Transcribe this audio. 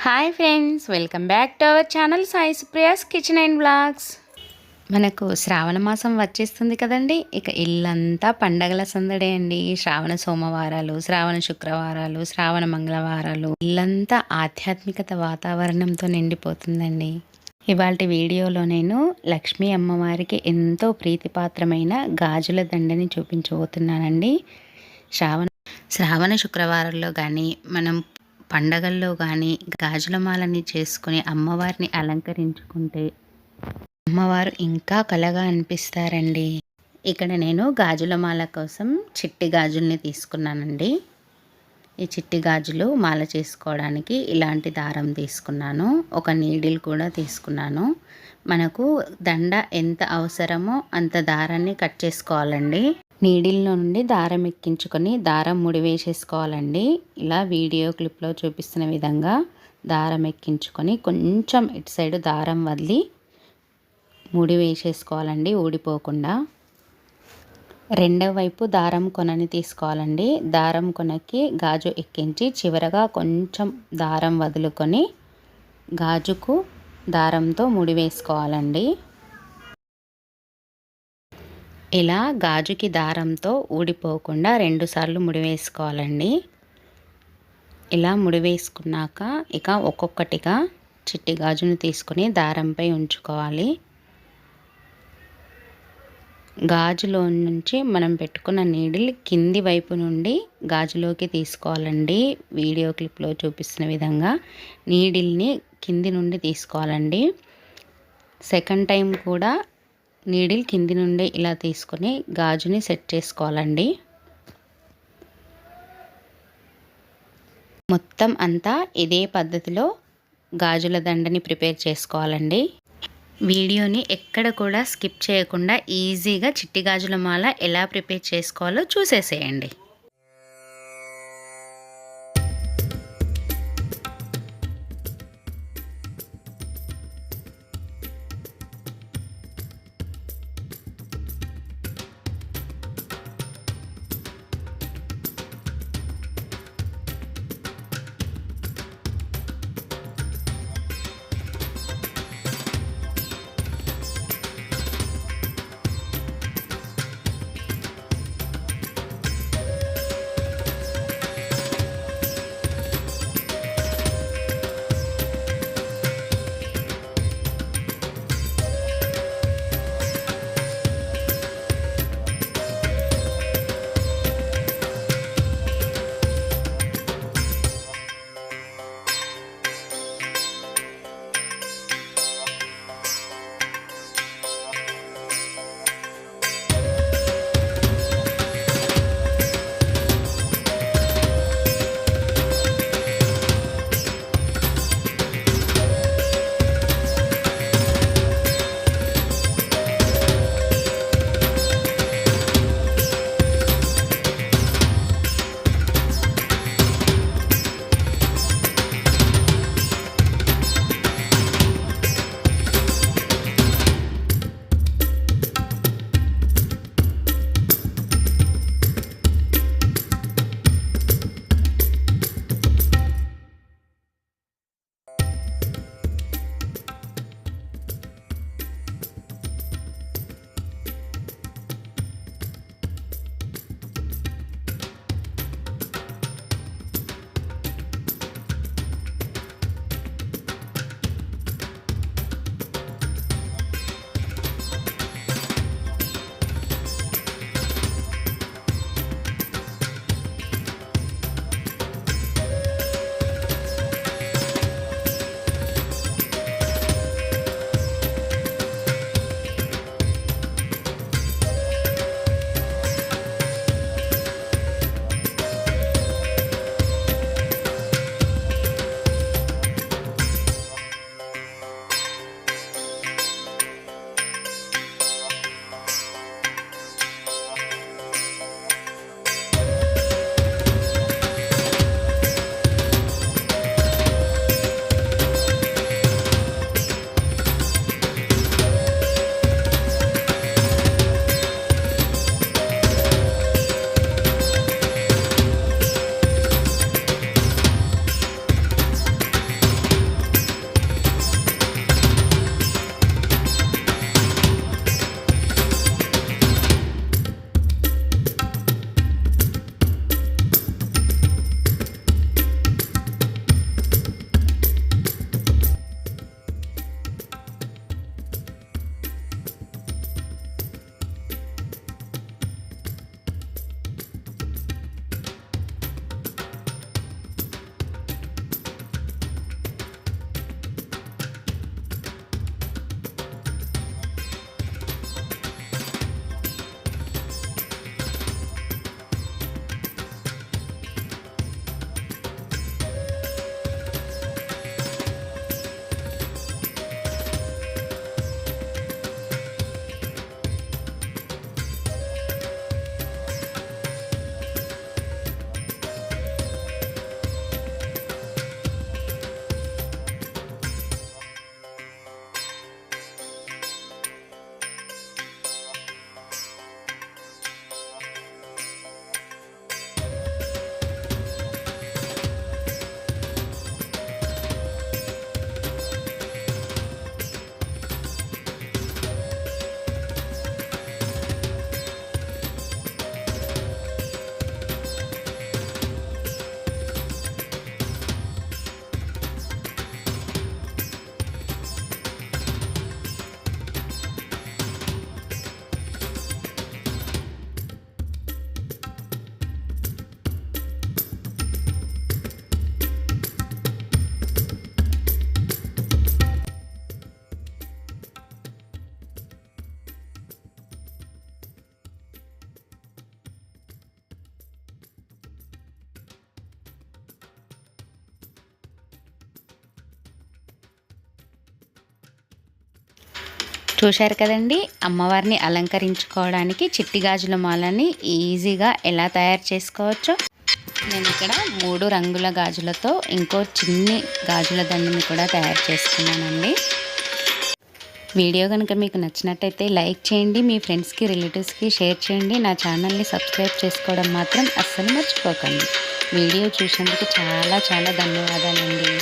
Hi friends, welcome back to our channel Sai Supriya's kitchen and blogs. మనకు శ్రావణ మాసం వచ్చేస్తుంది కదండి. ఇక ఇల్లంతా పండగల సందడే అండి. శ్రావణ సోమవారాలు, శ్రావణ శుక్రవారాలు, శ్రావణ మంగళవారాలు, ఇల్లంతా ఆధ్యాత్మికత వాతావరణంతో నిండిపోతుందండి. ఇవాళ వీడియోలో నేను లక్ష్మీ అమ్మవారికి ఎంతో ప్రీతిపాత్రమైన గాజుల దండని చూపించబోతున్నానండి. శ్రావణ శుక్రవారంలో కానీ మనం పండగల్లో కానీ గాజుల మాలని చేసుకుని అమ్మవారిని అలంకరించుకుంటే అమ్మవారు ఇంకా కళగా అనిపిస్తారండి. ఇక్కడ నేను గాజుల మాల కోసం చిట్టి గాజుల్ని తీసుకున్నానండి. ఈ చిట్టి గాజులు మాల చేసుకోవడానికి ఇలాంటి దారం తీసుకున్నాను. ఒక నీడిల్ కూడా తీసుకున్నాను. మనకు దండ ఎంత అవసరమో అంత దారాన్ని కట్ చేసుకోవాలండి. నీడిల్లో నుండి దారం ఎక్కించుకొని దారం ముడి వేసేసుకోవాలండి. ఇలా వీడియో క్లిప్లో చూపిస్తున్న విధంగా దారం ఎక్కించుకొని కొంచెం ఇటు సైడ్ దారం వదిలి ముడి వేసేసుకోవాలండి, ఊడిపోకుండా. రెండవ వైపు దారం కొనని తీసుకోవాలండి. దారం కొనకి గాజు ఎక్కించి చివరగా కొంచెం దారం వదులుకొని గాజుకు దారంతో ముడి వేసుకోవాలండి. ఇలా గాజుకి దారంతో ఊడిపోకుండా 2 సార్లు ముడి వేసుకోవాలండి. ఇలా ముడి వేసుకున్నాక ఇక ఒక్కొక్కటిగా చిట్టి గాజును తీసుకుని దారంపై ఉంచుకోవాలి. గాజులో నుంచి మనం పెట్టుకున్న నీడిల్ కింది వైపు నుండి గాజులోకి తీసుకోవాలండి. వీడియో క్లిప్లో చూపిస్తున్న విధంగా నీడిల్ని కింది నుండి తీసుకోవాలండి. సెకండ్ టైం కూడా నీడిల్ కింది నుండి ఇలా తీసుకొని గాజుని సెట్ చేసుకోవాలండి. మొత్తం అంతా ఇదే పద్ధతిలో గాజుల దండని ప్రిపేర్ చేసుకోవాలండి. వీడియోని ఎక్కడ కూడా స్కిప్ చేయకుండా ఈజీగా చిట్టి గాజుల మాల ఎలా ప్రిపేర్ చేసుకోవాలో చూసేసేయండి. చూశారు కదండి, అమ్మవారిని అలంకరించుకోవడానికి చిట్టి గాజుల మాలని ఈజీగా ఎలా తయారు చేసుకోవచ్చో. నేను ఇక్కడ 3 రంగుల గాజులతో ఇంకో చిన్ని గాజుల దండని కూడా తయారు చేసుకున్నానండి. వీడియో కనుక మీకు నచ్చినట్టయితే లైక్ చేయండి, మీ ఫ్రెండ్స్కి రిలేటివ్స్కి షేర్ చేయండి. నా ఛానల్ని సబ్స్క్రైబ్ చేసుకోవడం మాత్రం అస్సలు మర్చిపోకండి. వీడియో చూసినందుకు చాలా చాలా ధన్యవాదాలండి.